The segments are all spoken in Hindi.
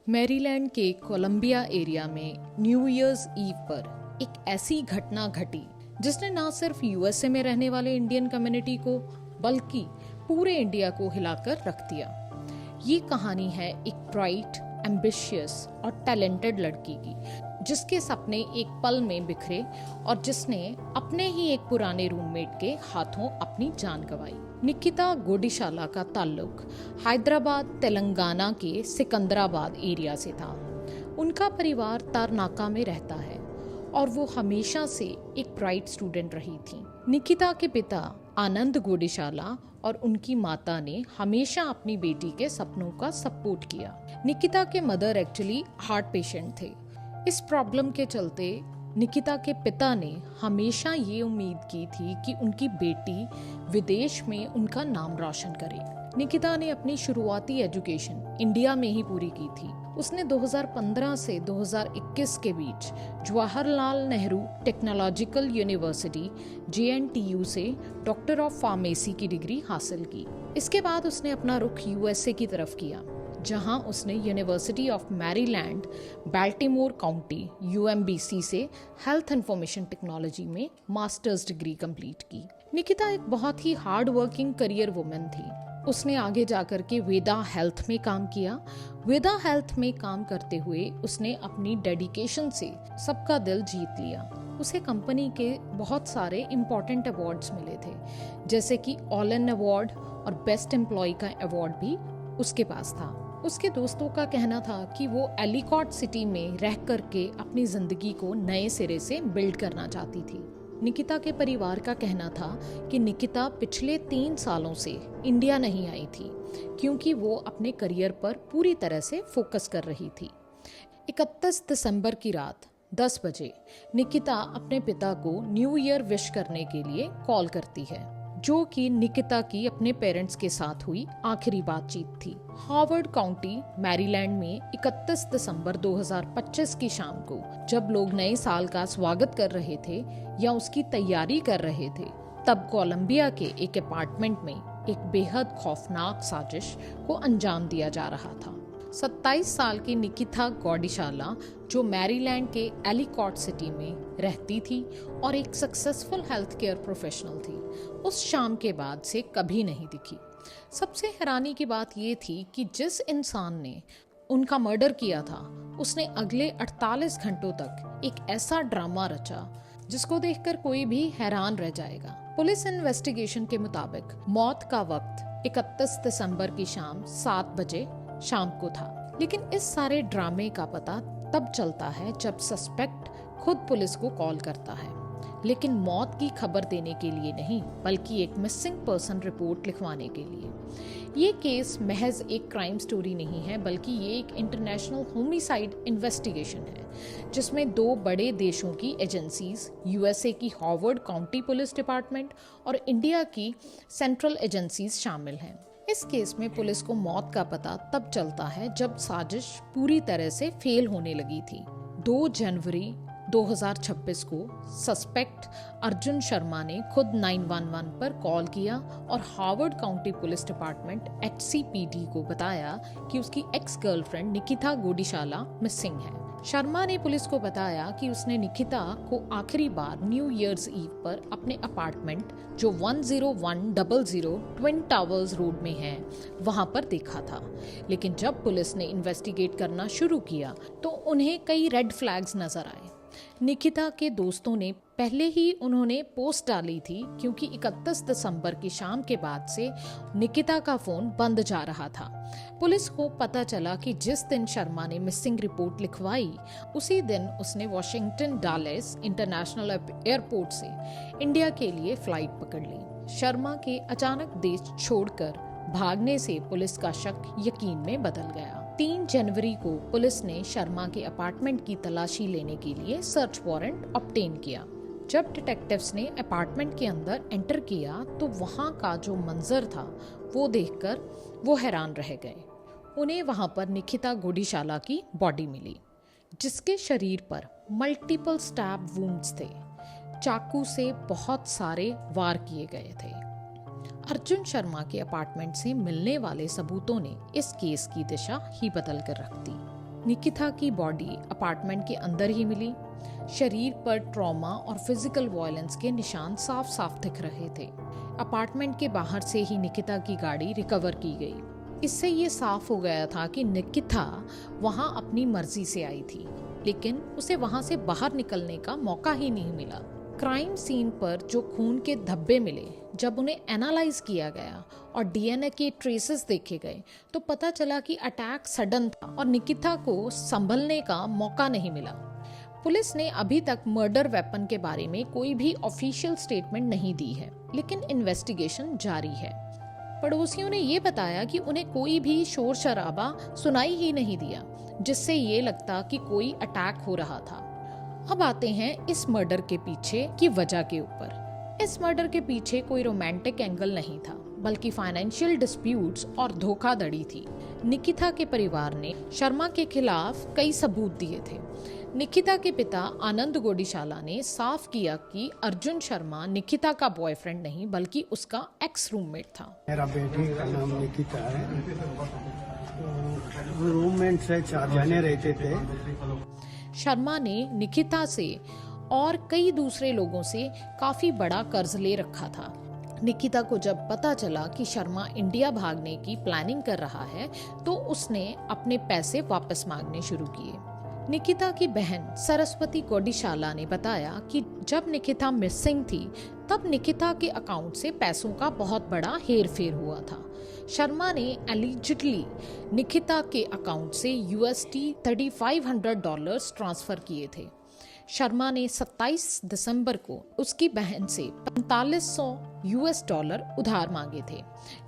मैरीलैंड के कोलंबिया एरिया में न्यू ईयर्स ईव पर एक ऐसी घटना घटी जिसने न सिर्फ यूएसए में रहने वाले इंडियन कम्युनिटी को बल्कि पूरे इंडिया को हिलाकर रख दिया। ये कहानी है एक ब्राइट, एम्बिशियस और टैलेंटेड लड़की की जिसके सपने एक पल में बिखरे और जिसने अपने ही एक पुराने रूममेट के हाथों अपनी जान गंवाई। निकिता गोडिशाला का ताल्लुक हैदराबाद, तेलंगाना के सिकंदराबाद एरिया से था। उनका परिवार तारनाका में रहता है और वो हमेशा से एक ब्राइट स्टूडेंट रही थी। निकिता के पिता आनंद गोडिशाला और उनकी माता ने हमेशा अपनी बेटी के सपनों का सपोर्ट किया। निकिता के मदर एक्चुअली हार्ट पेशेंट थे। इस प्रॉब्लम के चलते निकिता के पिता ने हमेशा ये उम्मीद की थी कि उनकी बेटी विदेश में उनका नाम रोशन करे। निकिता ने अपनी शुरुआती एजुकेशन इंडिया में ही पूरी की थी। उसने 2015 से 2021 के बीच Jawaharlal Nehru technological university JNTU से डॉक्टर ऑफ फार्मेसी की डिग्री हासिल की। इसके बाद उसने अपना रुख यूएसए की तरफ किया, जहां उसने university of Maryland Baltimore county UMBC से हेल्थ इंफॉर्मेशन टेक्नोलॉजी में मास्टर्स डिग्री कंप्लीट की। निकिता एक बहुत ही हार्ड वर्किंग करियर वुमेन थी। उसने आगे जाकर के वेदा हेल्थ में काम किया। वेदा हेल्थ में काम करते हुए उसने अपनी डेडिकेशन से सबका दिल जीत लिया। उसे कंपनी के बहुत सारे इम्पोर्टेंट अवार्ड्स मिले थे, जैसे कि ऑल इन अवार्ड और बेस्ट एम्प्लॉय का अवार्ड भी उसके पास था। उसके दोस्तों का कहना था कि वो एलिकॉट सिटी में रह करके अपनी जिंदगी को नए सिरे से बिल्ड करना चाहती थी। निकिता के परिवार का कहना था कि निकिता पिछले 3 सालों से इंडिया नहीं आई थी क्योंकि वो अपने करियर पर पूरी तरह से फोकस कर रही थी। 31 दिसंबर की रात 10 बजे निकिता अपने पिता को न्यू ईयर विश करने के लिए कॉल करती है, जो कि निकिता की अपने पेरेंट्स के साथ हुई आखिरी बातचीत थी। हार्वर्ड काउंटी मैरीलैंड में 31 दिसंबर 2025 की शाम को जब लोग नए साल का स्वागत कर रहे थे या उसकी तैयारी कर रहे थे, तब कोलंबिया के एक अपार्टमेंट में एक बेहद खौफनाक साजिश को अंजाम दिया जा रहा था। 27 साल की निकिता गोडिशाला, जो मैरीलैंड के एलिकॉट सिटी में रहती थी और एक सक्सेसफुल हेल्थ केयर प्रोफेशनल थी, उस शाम के बाद से कभी नहीं दिखी। सबसे हैरानी की बात ये थी कि जिस इंसान ने उनका मर्डर किया था, उसने अगले 48 घंटों तक एक ऐसा ड्रामा रचा जिसको देखकर कोई भी हैरान रह जाएगा। पुलिस इन्वेस्टिगेशन के मुताबिक मौत का वक्त 31 दिसंबर की शाम 7 बजे शाम को था। लेकिन इस सारे ड्रामे का पता तब चलता है जब सस्पेक्ट खुद पुलिस को कॉल करता है, लेकिन मौत की खबर देने के लिए नहीं, बल्कि एक मिसिंग पर्सन रिपोर्ट लिखवाने के लिए। ये केस महज एक क्राइम स्टोरी नहीं है, बल्कि ये एक इंटरनेशनल होमिसाइड इन्वेस्टिगेशन है, जिसमें 2 बड़े देशों की एजेंसीज, यूएसए की हार्वर्ड काउंटी पुलिस डिपार्टमेंट और इंडिया की सेंट्रल एजेंसीज शामिल हैं। इस केस में पुलिस को मौत का पता तब चलता है जब साजिश पूरी तरह से फेल होने लगी थी। 2 जनवरी 2026 को सस्पेक्ट अर्जुन शर्मा ने खुद 911 पर कॉल किया और Harvard county police department HCPD को बताया कि उसकी एक्स गर्लफ्रेंड निकिता गोडिशाला मिसिंग है। शर्मा ने पुलिस को बताया कि उसने निकिता को आखिरी बार न्यू ईयर्स ईव पर अपने अपार्टमेंट, जो 10100 ट्विन टावर्स रोड में है, वहां पर देखा था। लेकिन जब पुलिस ने इन्वेस्टिगेट करना शुरू किया तो उन्हें कई रेड फ्लैग्स नजर आए। निकिता के दोस्तों ने पहले ही उन्होंने पोस्ट डाली थी क्योंकि 31 दिसंबर की शाम के बाद से निकिता का फोन बंद जा रहा था। पुलिस को पता चला कि जिस दिन शर्मा ने मिसिंग रिपोर्ट लिखवाई, उसी दिन उसने वॉशिंगटन डलेस इंटरनेशनल एयरपोर्ट से इंडिया के लिए फ्लाइट पकड़ ली। शर्मा के अचानक देश छोड़कर भागने से पुलिस का शक यकीन में बदल गया। 3 जनवरी को पुलिस ने शर्मा के अपार्टमेंट की तलाशी लेने के लिए सर्च वारंट ऑब्टेन किया। जब डिटेक्टिव्स ने अपार्टमेंट के अंदर एंटर किया तो वहां का जो मंजर था वो देखकर वो हैरान रह गए। उन्हें वहां पर निकिता गोडिशाला की बॉडी मिली, जिसके शरीर पर मल्टीपल स्टैब वुंड्स थे। चाकू से बहुत सारे वार किए गए थे। अर्जुन शर्मा के अपार्टमेंट से मिलने वाले सबूतों ने इस केस की दिशा ही बदल कर रख दी। निकिता की बॉडी अपार्टमेंट के अंदर ही मिली। शरीर पर ट्रॉमा और फिजिकल वायलेंस के निशान साफ साफ दिख रहे थे। अपार्टमेंट के बाहर से ही निकिता की गाड़ी रिकवर की गई। इससे ये साफ हो गया था कि निकिता वहां अपनी मर्जी से आई थी, लेकिन उसे वहां से बाहर निकलने का मौका ही नहीं मिला। क्राइम सीन पर जो खून के धब्बे मिले, जब उन्हें एनालाइज किया गया और डीएनए के ट्रेसेस देखे गए तो पता चला कि अटैक सडन था और निकिता को संभलने का मौका नहीं मिला। पुलिस ने अभी तक मर्डर वेपन के बारे में कोई भी ऑफिशियल स्टेटमेंट नहीं दी है, लेकिन इन्वेस्टिगेशन जारी है। पड़ोसियों ने ये बताया कि उन्हें कोई भी शोर शराबा सुनाई ही नहीं दिया, जिससे ये लगता कि कोई अटैक हो रहा था। अब आते हैं इस मर्डर के पीछे की वजह के ऊपर। इस मर्डर के पीछे कोई रोमांटिक एंगल नहीं था, बल्कि फाइनेंशियल डिस्प्यूट्स और धोखाधड़ी थी। निकिता के परिवार ने शर्मा के खिलाफ कई सबूत दिए थे। निकिता के पिता आनंद गोडीशाला ने साफ किया कि अर्जुन शर्मा निकिता का बॉयफ्रेंड नहीं, बल्कि उसका एक्स रूममेट था। मेरा बेटी का नाम निकिता है। तो रूममेट से 4 जने रहते थे। शर्मा ने निकिता से और कई दूसरे लोगों से काफी बड़ा कर्ज ले रखा था। निकिता को जब पता चला कि शर्मा इंडिया भागने की प्लानिंग कर रहा है, तो उसने अपने पैसे वापस मांगने शुरू किए। निकिता की बहन सरस्वती गोडीशाला ने बताया कि जब निकिता मिसिंग थी, तब निकिता के अकाउंट से पैसों का बहुत बड़ा हेरफेर हुआ था। शर्मा ने एलिजिडली निकिता के अकाउंट से $3,500 ट्रांसफर किए थे। शर्मा ने 27 दिसंबर को उसकी बहन से $4500 उधार मांगे थे,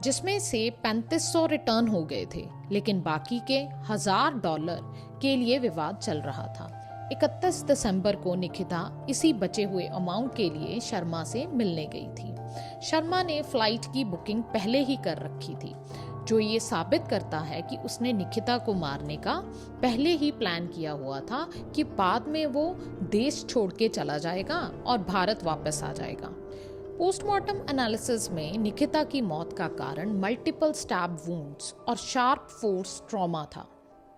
जिसमें से $3500 रिटर्न हो गए थे, लेकिन बाकी के $1000 के लिए विवाद चल रहा था। 31 दिसंबर को निकिता इसी बचे हुए अमाउंट के लिए शर्मा से मिलने गई थी। शर्मा ने फ्लाइट की बुकिंग पहले ही कर रखी थी, जो ये साबित करता है कि उसने निकिता को मारने का पहले ही प्लान किया हुआ था कि बाद में वो देश छोड़ के चला जाएगा और भारत वापस आ जाएगा। पोस्टमार्टम एनालिसिस में निकिता की मौत का कारण मल्टीपल स्टैब वुंड्स और शार्प फोर्स ट्रॉमा था,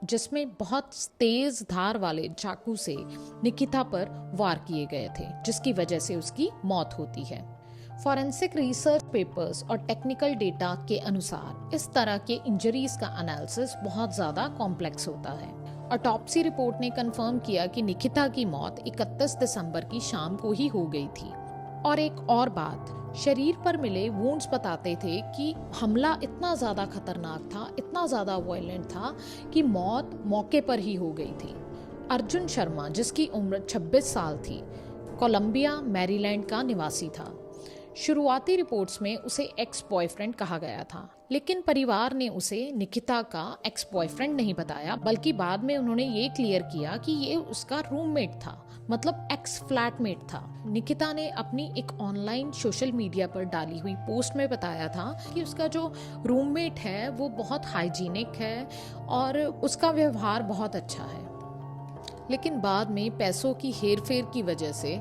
जिसमें बहुत तेज धार वाले चाकू से निकिता पर वार किए गए थे, जिसकी वजह से उसकी मौत होती है। फॉरेंसिक रिसर्च पेपर्स और टेक्निकल डेटा के अनुसार इस तरह के इंजरीज का एनालिसिस बहुत ज़्यादा कॉम्प्लेक्स होता है। ऑटोप्सी रिपोर्ट ने कंफर्म किया कि निकिता की मौत 31 दिसंबर की शाम को ही हो गई थी। और एक और बात, शरीर पर मिले वुंड्स बताते थे कि हमला इतना ज़्यादा खतरनाक था, इतना ज़्यादा वायलेंट था कि मौत मौके पर ही हो गई थी। अर्जुन शर्मा, जिसकी उम्र 26 साल थी, कोलंबिया मैरीलैंड का निवासी था। शुरुआती रिपोर्ट्स में उसे एक्स बॉयफ्रेंड कहा गया था, लेकिन परिवार ने उसे निकिता का एक्स बॉयफ्रेंड नहीं बताया, बल्कि बाद में उन्होंने ये क्लियर किया कि ये उसका रूममेट था, मतलब एक्स फ्लैटमेट था। निकिता ने अपनी एक ऑनलाइन सोशल मीडिया पर डाली हुई पोस्ट में बताया था कि उसका जो रूममेट है वो बहुत हाइजीनिक है और उसका व्यवहार बहुत अच्छा है। लेकिन बाद में पैसों की हेरफेर की वजह से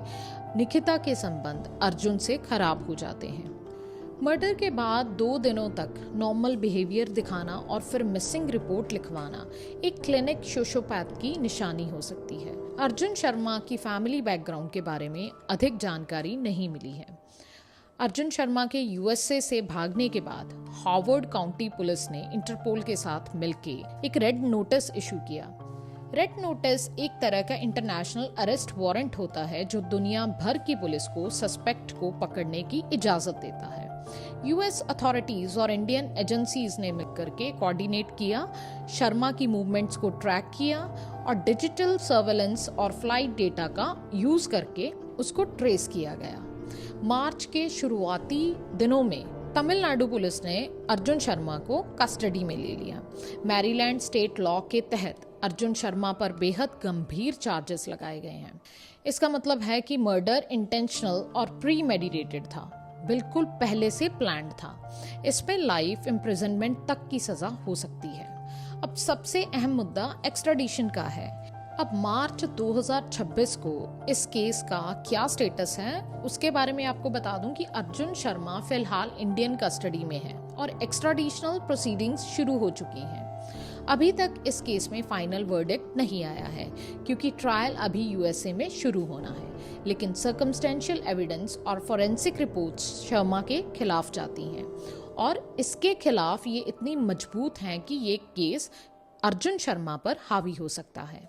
निकिता के संबंध अर्जुन से खराब हो जाते हैं। मर्डर के बाद 2 दिनों तक नॉर्मल बिहेवियर दिखाना और फिर मिसिंग रिपोर्ट लिखवाना एक क्लिनिक सोशियोपैथ की निशानी हो सकती है। अर्जुन शर्मा की फैमिली बैकग्राउंड के बारे में अधिक जानकारी नहीं मिली है। अर्जुन शर्मा के यूएसए से भागने के बाद हार्वर्ड काउंटी पुलिस ने इंटरपोल के साथ मिलकर एक रेड नोटिस इशू किया। रेड नोटिस एक तरह का इंटरनेशनल अरेस्ट वारंट होता है, जो दुनिया भर की पुलिस को सस्पेक्ट को पकड़ने की इजाजत देता है। यूएस अथॉरिटीज और इंडियन एजेंसीज ने मिलकर के कोऑर्डिनेट किया, शर्मा की मूवमेंट्स को ट्रैक किया और डिजिटल सर्वेलेंस और फ्लाइट डेटा का यूज करके उसको ट्रेस किया गया। मार्च के शुरुआती दिनों में तमिलनाडु पुलिस ने अर्जुन शर्मा को कस्टडी में ले लिया। मैरीलैंड स्टेट लॉ के तहत अर्जुन शर्मा पर बेहद गंभीर चार्जेस लगाए गए हैं। इसका मतलब है कि मर्डर इंटेंशनल और प्रीमेडिटेटेड था, बिल्कुल पहले से प्लान्ड था। इसमें लाइफ इम्प्रिजनमेंट तक की सजा हो सकती है। अब सबसे अहम मुद्दा एक्स्ट्राडिशन का है। अब मार्च 2026 को इस केस का क्या स्टेटस है, उसके बारे में आपको बता दूं कि अर्जुन शर्मा फिलहाल इंडियन कस्टडी में है और एक्स्ट्राडिशनल प्रोसीडिंग्स शुरू हो चुकी हैं। अभी तक इस केस में फाइनल वर्डिक्ट नहीं आया है क्योंकि ट्रायल अभी यूएसए में शुरू होना है, लेकिन सर्कमस्टेंशियल एविडेंस और फोरेंसिक रिपोर्ट्स शर्मा के खिलाफ जाती हैं और इसके खिलाफ ये इतनी मजबूत हैं कि ये केस अर्जुन शर्मा पर हावी हो सकता है।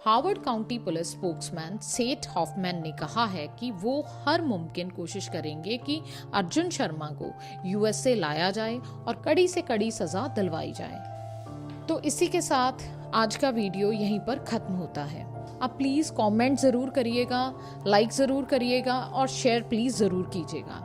हार्वर्ड काउंटी पुलिस स्पोक्समैन सेठ हॉफमैन ने कहा है कि वो हर मुमकिन कोशिश करेंगे कि अर्जुन शर्मा को यूएसए लाया जाए और कड़ी से कड़ी सजा दिलवाई जाए। तो इसी के साथ आज का वीडियो यहीं पर खत्म होता है। आप प्लीज़ कमेंट ज़रूर करिएगा, लाइक ज़रूर करिएगा और शेयर प्लीज़ ज़रूर कीजिएगा।